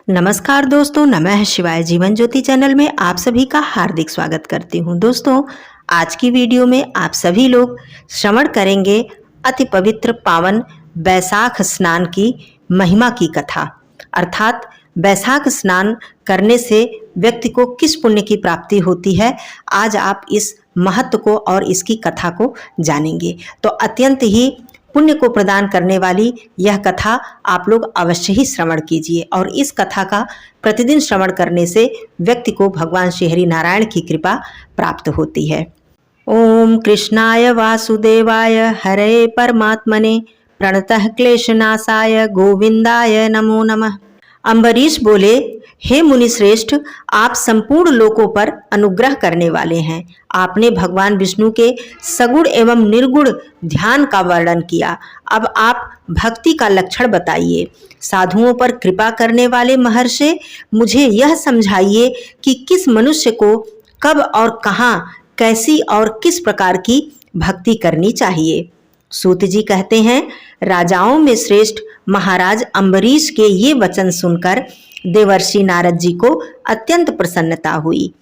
नमस्कार दोस्तों, नमः शिवाय। जीवन ज्योति चैनल में आप सभी का हार्दिक स्वागत करती हूँ। दोस्तों, आज की वीडियो में आप सभी लोग श्रवण करेंगे अति पवित्र पावन बैसाख स्नान की महिमा की कथा, अर्थात बैसाख स्नान करने से व्यक्ति को किस पुण्य की प्राप्ति होती है। आज आप इस महत्व को और इसकी कथा को जानेंगे। तो अत्यंत ही पुण्य को प्रदान करने वाली यह कथा आप लोग अवश्य ही श्रवण कीजिए, और इस कथा का प्रतिदिन श्रवण करने से व्यक्ति को भगवान श्री हरि नारायण की कृपा प्राप्त होती है। ओम कृष्णाय वासुदेवाय हरे परमात्मने प्रणतः क्लेशनाशाय गोविंदाय नमो नमः। अम्बरीश बोले, हे मुनि श्रेष्ठ, आप संपूर्ण लोकों पर अनुग्रह करने वाले हैं। आपने भगवान विष्णु के सगुण एवं निर्गुण ध्यान का वर्णन किया। अब आप भक्ति का लक्षण बताइए। साधुओं पर कृपा करने वाले महर्षि, मुझे यह समझाइए कि किस मनुष्य को कब और कहाँ, कैसी और किस प्रकार की भक्ति करनी चाहिए। सूत जी कहते हैं, राजाओं में श्रेष्ठ महाराज अम्बरीश के ये वचन सुनकर देवर्षि नारद जी को अत्यंत प्रसन्नता हुई।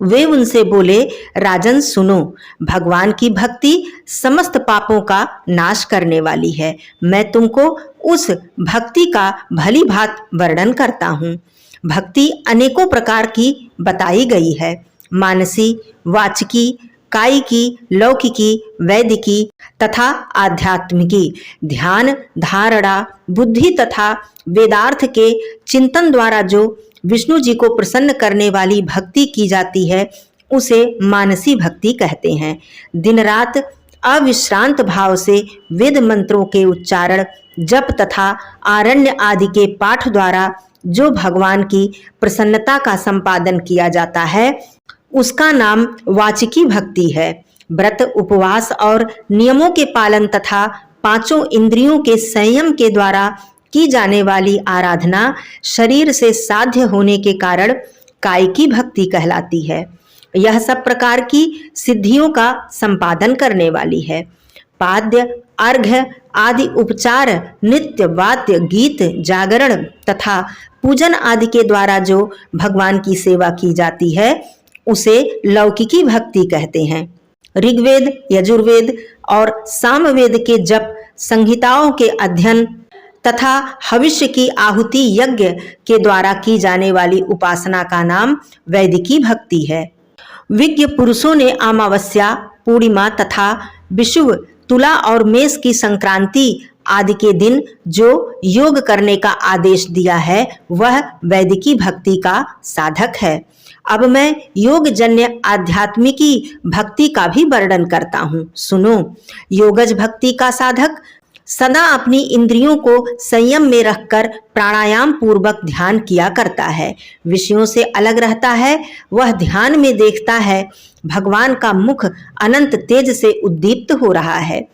वे उनसे बोले, राजन सुनो, भगवान की भक्ति समस्त पापों का नाश करने वाली है। मैं तुमको उस भक्ति का भली भांति वर्णन करता हूँ। भक्ति अनेकों प्रकार की बताई गई है। मानसी, वाचिकी, कायिकी, लौकिकी, वैदिकी तथा आध्यात्मिकी। ध्यान, धारणा, बुद्धि तथा वेदार्थ के चिंतन द्वारा जो विष्णु जी को प्रसन्न करने वाली भक्ति की जाती है, उसे मानसी भक्ति कहते हैं। दिन रात अविश्रांत भाव से वेद मंत्रों के उच्चारण, जप तथा आरण्य आदि के पाठ द्वारा जो भगवान की प्रसन्नता का संपादन किया जाता है, उसका नाम वाचिकी भक्ति है। व्रत, उपवास और नियमों के पालन तथा पांचों इंद्रियों के संयम के द्वारा की जाने वाली आराधना शरीर से साध्य होने के कारण कायिकी भक्ति कहलाती है। यह सब प्रकार की सिद्धियों का संपादन करने वाली है। पाद्य, अर्घ्य आदि उपचार, नित्य, वाद्य, गीत, जागरण तथा पूजन आदि के द्वारा जो भगवान की सेवा की जाती है, उसे लौकिकी भक्ति कहते हैं। ऋग्वेद, यजुर्वेद और सामवेद के जप, संहिताओं के अध्ययन तथा हविष्य की आहुति यज्ञ के द्वारा की जाने वाली उपासना का नाम वैदिकी भक्ति है। विज्ञ पुरुषों ने अमावस्या, पूर्णिमा तथा विषुव, तुला और मेष की संक्रांति आदि के दिन जो योग करने का आदेश दिया है, वह वैदिकी भक्ति का साधक है। अब मैं योग जन्य आध्यात्मिकी भक्ति का भी वर्णन करता हूँ, सुनो। योगज भक्ति का साधक सदा अपनी इंद्रियों को संयम में रखकर प्राणायाम पूर्वक ध्यान किया करता है। विषयों से अलग रहता है। वह ध्यान में देखता है भगवान का मुख अनंत तेज से उद्दीप्त हो रहा है।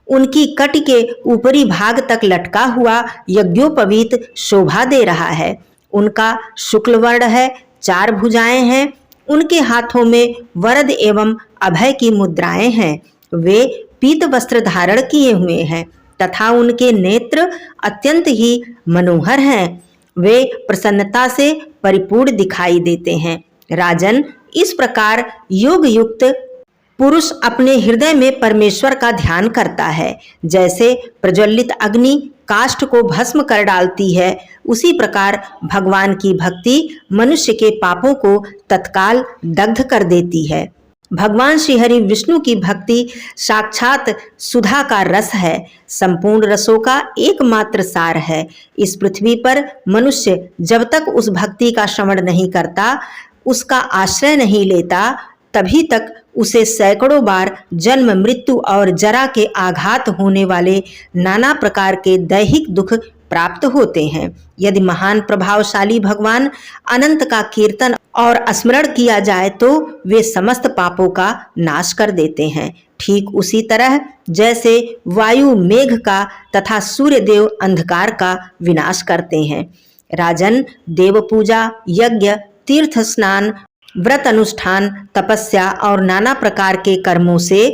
उनकी कटी के ऊपरी भाग तक लटका हुआ यज्ञोपवीत शोभा दे रहा है। उनका शुक्ल वर्ण है, 4 भुजाएं हैं। उनके हाथों में वरद एवं अभय की मुद्राएं हैं। वे पीत वस्त्र धारण किए हुए हैं तथा उनके नेत्र अत्यंत ही मनोहर हैं। वे प्रसन्नता से परिपूर्ण दिखाई देते हैं। राजन, इस प्रकार योग युक्त पुरुष अपने हृदय में परमेश्वर का ध्यान करता है। जैसे प्रज्वलित अग्नि काष्ठ को भस्म कर डालती है, उसी प्रकार भगवान की भक्ति मनुष्य के पापों को तत्काल दग्ध कर देती है। भगवान श्री हरि विष्णु की भक्ति साक्षात सुधा का रस है, संपूर्ण रसों का एकमात्र सार है। इस पृथ्वी पर मनुष्य जब तक उस भक्ति का श्रवण नहीं करता, उसका आश्रय नहीं लेता, तभी तक उसे सैकड़ों बार जन्म, मृत्यु और जरा के आघात होने वाले नाना प्रकार के दैहिक दुख प्राप्त होते हैं। यदि महान प्रभावशाली भगवान अनंत का कीर्तन और स्मरण किया जाए तो वे समस्त पापों का नाश कर देते हैं। ठीक उसी तरह जैसे वायु मेघ का तथा सूर्य देव अंधकार का विनाश करते हैं। राजन, देव पूजा, यज्ञ, तीर्थ स्नान, व्रत अनुष्ठान, तपस्या और नाना प्रकार के कर्मों से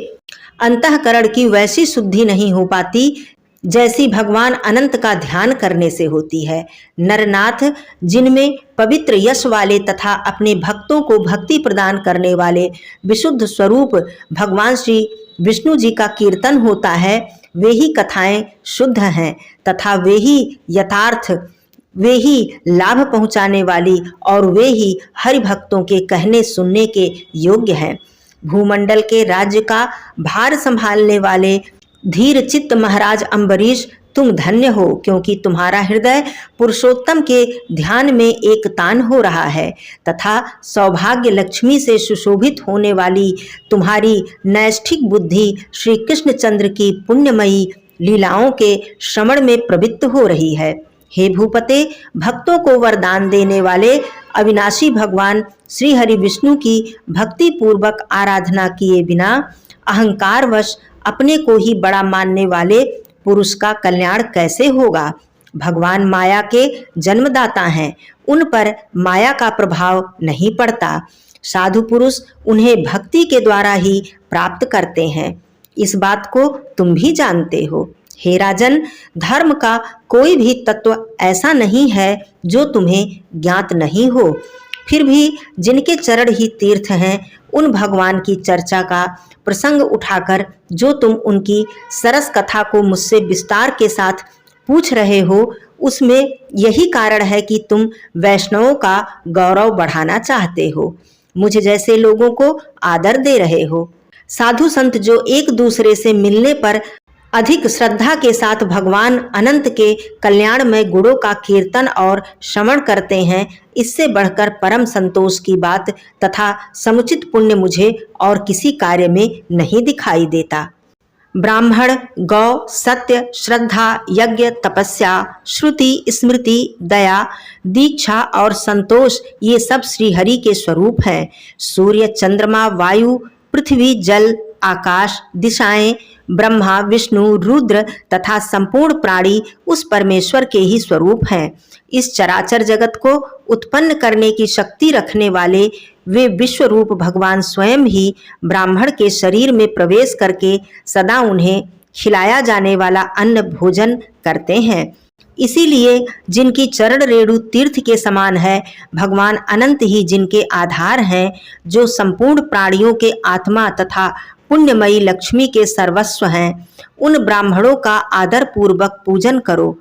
अंतःकरण की वैसी शुद्धि नहीं हो पाती जैसी भगवान अनंत का ध्यान करने से होती है। नरनाथ, जिनमें पवित्र यश वाले तथा अपने भक्तों को भक्ति प्रदान करने वाले विशुद्ध स्वरूप भगवान श्री विष्णु जी का कीर्तन होता है, वे ही कथाएं शुद्ध हैं तथा वे ही यथार्थ, वे ही लाभ पहुंचाने वाली और वे ही हरि भक्तों के कहने सुनने के योग्य हैं। भूमंडल के राज्य का भार संभालने वाले धीर चित्त महाराज अम्बरीश, तुम धन्य हो, क्योंकि तुम्हारा हृदय पुरुषोत्तम के ध्यान में एक तान हो रहा है तथा सौभाग्य लक्ष्मी से सुशोभित होने वाली तुम्हारी नैष्ठिक बुद्धि श्री कृष्णचंद्र की पुण्यमयी लीलाओं के श्रवण में प्रवृत्त हो रही है। हे भूपते, भक्तों को वरदान देने वाले अविनाशी भगवान श्री हरि विष्णु की भक्ति पूर्वक आराधना किए बिना अहंकारवश अपने को ही बड़ा मानने वाले पुरुष का कल्याण कैसे होगा। भगवान माया के जन्मदाता हैं, उन पर माया का प्रभाव नहीं पड़ता। साधु पुरुष उन्हें भक्ति के द्वारा ही प्राप्त करते हैं, इस बात को तुम भी जानते हो। हे राजन, धर्म का कोई भी तत्व ऐसा नहीं है जो तुम्हें ज्ञात नहीं हो। फिर भी जिनके चरण ही तीर्थ हैं, उन भगवान की चर्चा का प्रसंग उठाकर जो तुम उनकी सरस कथा को मुझसे विस्तार के साथ पूछ रहे हो, उसमें यही कारण है कि तुम वैष्णवों का गौरव बढ़ाना चाहते हो, मुझे जैसे लोगों को आदर दे रहे हो। साधु संत जो एक दूसरे से मिलने पर अधिक श्रद्धा के साथ भगवान अनंत के कल्याणमय गुणों का कीर्तन और श्रवण करते हैं, इससे बढ़कर परम संतोष की बात तथा समुचित पुण्य मुझे और किसी कार्य में नहीं दिखाई देता। ब्राह्मण, गौ, सत्य, श्रद्धा, यज्ञ, तपस्या, श्रुति, स्मृति, दया, दीक्षा और संतोष, ये सब श्री हरि के स्वरूप हैं। सूर्य, चंद्रमा, वायु, पृथ्वी, जल, आकाश, दिशाएं, ब्रह्मा, विष्णु, रुद्र तथा संपूर्ण प्राणी उस परमेश्वर के ही स्वरूप हैं। इस चराचर जगत को उत्पन्न करने की शक्ति रखने वाले वे विश्व रूप भगवान स्वयं ही ब्राह्मण के शरीर में प्रवेश करके सदा उन्हें खिलाया जाने वाला अन्न भोजन करते हैं। इसीलिए जिनकी चरण रेणु तीर्थ के समान है, भगवान अनंत ही जिनके आधार हैं, जो संपूर्ण प्राणियों के आत्मा तथा पुण्यमयी लक्ष्मी के सर्वस्व हैं, उन ब्राह्मणों का आदर पूर्वक पूजन करो।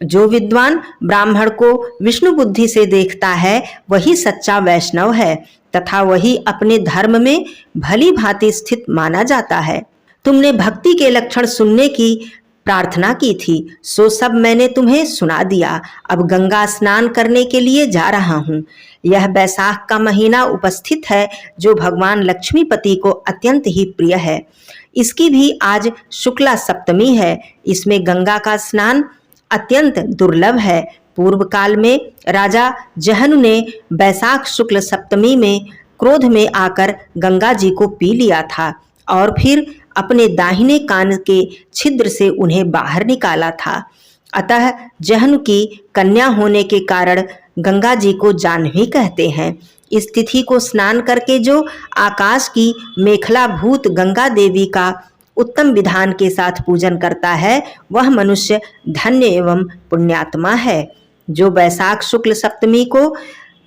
जो विद्वान ब्राह्मण को विष्णु बुद्धि से देखता है, वही सच्चा वैष्णव है तथा वही अपने धर्म में भली भांति स्थित माना जाता है। तुमने भक्ति के लक्षण सुनने की प्रार्थना की थी, सो सब मैंने तुम्हें सुना दिया। अब गंगा स्नान करने के लिए जा रहा हूँ। यह बैसाख का महीना उपस्थित है, जो भगवान लक्ष्मीपति को अत्यंत ही प्रिय है। इसकी भी आज शुक्ला सप्तमी है। इसमें गंगा का स्नान अत्यंत दुर्लभ है। पूर्व काल में राजा जहनु ने बैसाख शुक्ल सप्तमी में क्रोध में आकर गंगा जी को पी लिया था और फिर अपने दाहिने कान के छिद्र से उन्हें बाहर निकाला था। अतः जहनु की कन्या होने के कारण गंगा जी को जाह्नवी कहते हैं। इस तिथि को स्नान करके जो आकाश की मेखला भूत गंगा देवी का उत्तम विधान के साथ पूजन करता है, वह मनुष्य धन्य एवं पुण्यात्मा है। जो बैसाख शुक्ल सप्तमी को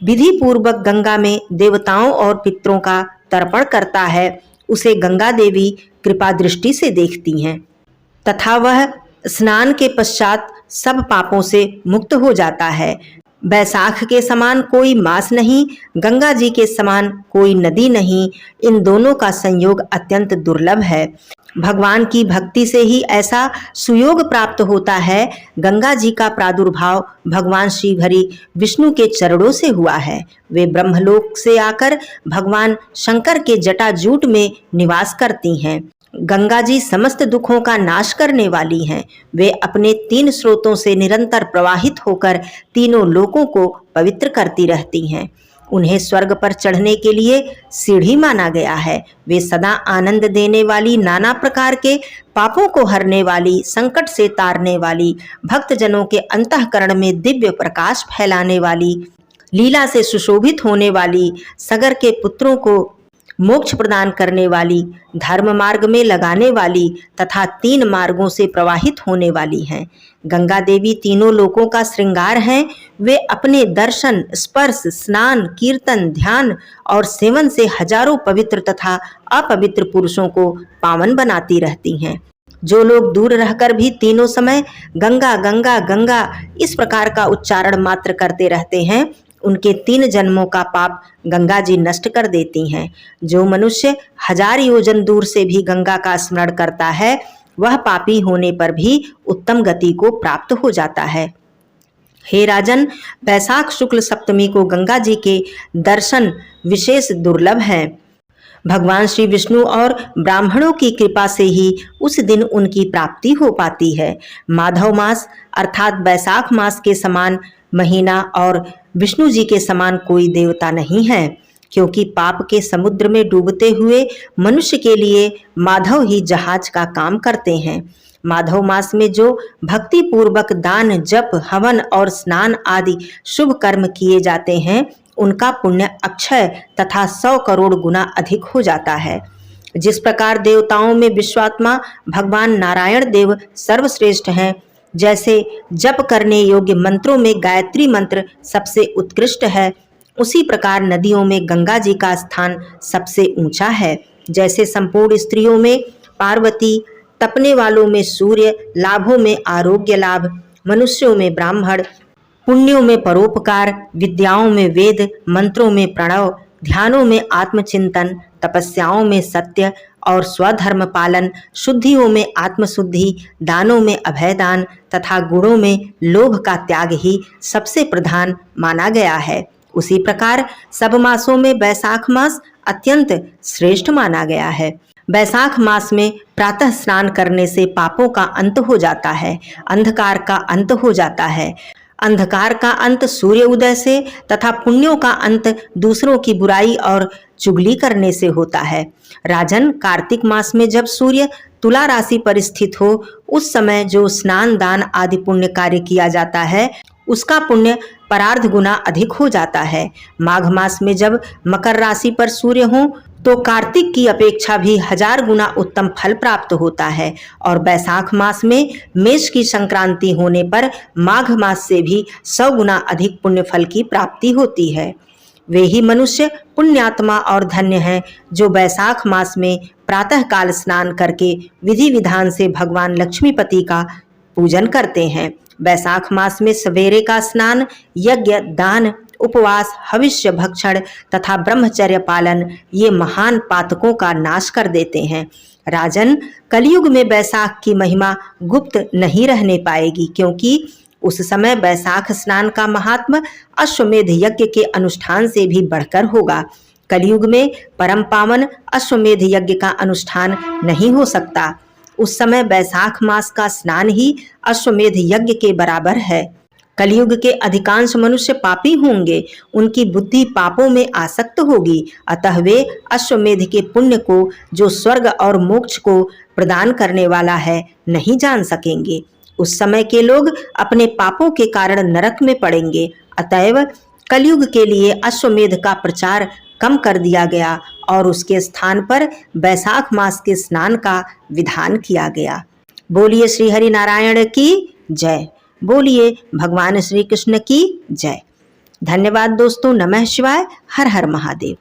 विधि पूर्वक गंगा में देवताओं और पितरों का तर्पण करता है, उसे गंगा देवी कृपा दृष्टि से देखती हैं तथा वह स्नान के पश्चात सब पापों से मुक्त हो जाता है। बैसाख के समान कोई मास नहीं, गंगा जी के समान कोई नदी नहीं। इन दोनों का संयोग अत्यंत दुर्लभ है। भगवान की भक्ति से ही ऐसा सुयोग प्राप्त होता है। गंगा जी का प्रादुर्भाव भगवान श्री हरि विष्णु के चरणों से हुआ है। वे ब्रह्मलोक से आकर भगवान शंकर के जटाजूट में निवास करती हैं। गंगा जी समस्त दुखों का नाश करने वाली हैं। वे अपने 3 स्रोतों से निरंतर प्रवाहित होकर तीनों लोकों को पवित्र करती रहती हैं। उन्हें स्वर्ग पर चढ़ने के लिए सीढ़ी माना गया है। वे सदा आनंद देने वाली, नाना प्रकार के पापों को हरने वाली, संकट से तारने वाली, भक्तजनों के अंतःकरण में दिव्य प्रकाश फैलाने वाली, लीला से सुशोभित होने वाली, सगर के पुत्रों को मोक्ष प्रदान करने वाली, धर्म मार्ग में लगाने वाली तथा 3 मार्गों से प्रवाहित होने वाली हैं। गंगा देवी तीनों लोकों का श्रृंगार हैं। वे अपने दर्शन, स्पर्श, स्नान, कीर्तन, ध्यान और सेवन से हजारों पवित्र तथा अपवित्र पुरुषों को पावन बनाती रहती हैं। जो लोग दूर रहकर भी तीनों समय गंगा गंगा गंगा इस प्रकार का उच्चारण मात्र करते रहते हैं, उनके 3 जन्मों का पाप गंगा जी नष्ट कर देती हैं। जो मनुष्य 1000 योजन दूर से भी गंगा का स्मरण करता है, वह पापी होने पर भी उत्तम गति को प्राप्त हो जाता है। हे राजन, वैशाख शुक्ल सप्तमी को गंगा जी के दर्शन विशेष दुर्लभ हैं। भगवान श्री विष्णु और ब्राह्मणों की कृपा से ही उस दिन उनकी प्राप्ति हो पाती है। माधव मास अर्थात वैशाख मास के समान महीना और विष्णु जी के समान कोई देवता नहीं है, क्योंकि पाप के समुद्र में डूबते हुए मनुष्य के लिए माधव ही जहाज का काम करते हैं। माधव मास में जो भक्ति पूर्वक दान, जप, हवन और स्नान आदि शुभ कर्म किए जाते हैं, उनका पुण्य अक्षय तथा 100 करोड़ गुना अधिक हो जाता है। जिस प्रकार देवताओं में विश्वात्मा भगवान नारायण देव सर्वश्रेष्ठ हैं, जैसे जप करने योग्य मंत्रों में गायत्री मंत्र सबसे उत्कृष्ट है, उसी प्रकार नदियों में गंगा जी का स्थान सबसे ऊंचा है। जैसे संपूर्ण स्त्रियों में पार्वती, तपने वालों में सूर्य, लाभों में आरोग्य लाभ, मनुष्यों में ब्राह्मण, पुण्यों में परोपकार, विद्याओं में वेद, मंत्रों में प्रणव, ध्यानों में आत्मचिंतन, तपस्याओं में सत्य और स्वधर्म पालन, शुद्धियों में आत्मशुद्धि, दानों में अभयदान तथा गुणों में लोभ का त्याग ही सबसे प्रधान माना गया है। उसी प्रकार सब मासों में वैशाख मास अत्यंत श्रेष्ठ माना गया है। वैशाख मास में प्रातः स्नान करने से पापों का अंत हो जाता है, अंधकार का अंत हो जाता है। अंधकार का अंत सूर्य उदय से तथा पुण्यों का अंत दूसरों की बुराई और चुगली करने से होता है। राजन, कार्तिक मास में जब सूर्य तुला राशि पर स्थित हो, उस समय जो स्नान, दान आदि पुण्य कार्य किया जाता है, उसका पुण्य परार्ध गुना अधिक हो जाता है। माघ मास में जब मकर राशि पर सूर्य हो, तो कार्तिक की अपेक्षा भी 1000 गुना उत्तम फल प्राप्त होता है। और वैशाख मास में मेष की संक्रांति होने पर माघ मास से भी 100 गुना अधिक पुण्य फल की प्राप्ति होती है। वे ही मनुष्य पुण्यात्मा और धन्य हैं जो वैशाख मास में प्रातः काल स्नान करके विधि विधान से भगवान लक्ष्मीपति का पूजन करते हैं। वैशाख मास में सवेरे का स्नान, यज्ञ, दान, उपवास, हविष्य भक्षण तथा ब्रह्मचर्य पालन ये महान पातकों का नाश कर देते हैं। राजन, कलयुग में वैशाख की महिमा गुप्त नहीं रहने पाएगी, क्योंकि उस समय वैशाख स्नान का महात्म अश्वमेध यज्ञ के अनुष्ठान से भी बढ़कर होगा। कलयुग में परम पावन अश्वमेध यज्ञ का अनुष्ठान नहीं हो सकता। उस समय वैशाख मास का स्नान ही अश्वमेध यज्ञ के बराबर है। कलयुग के अधिकांश मनुष्य पापी होंगे, उनकी बुद्धि पापों में आसक्त होगी, अतः वे अश्वमेध के पुण्य को, जो स्वर्ग और मोक्ष को प्रदान करने वाला है, नहीं जान सकेंगे। उस समय के लोग अपने पापों के कारण नरक में पड़ेंगे। अतएव कलयुग के लिए अश्वमेध का प्रचार कम कर दिया गया और उसके स्थान पर वैशाख मास के स्नान का विधान किया गया। बोलिए श्री हरि नारायण की जय। बोलिए भगवान श्री कृष्ण की जय। धन्यवाद दोस्तों। नमः शिवाय। हर हर महादेव।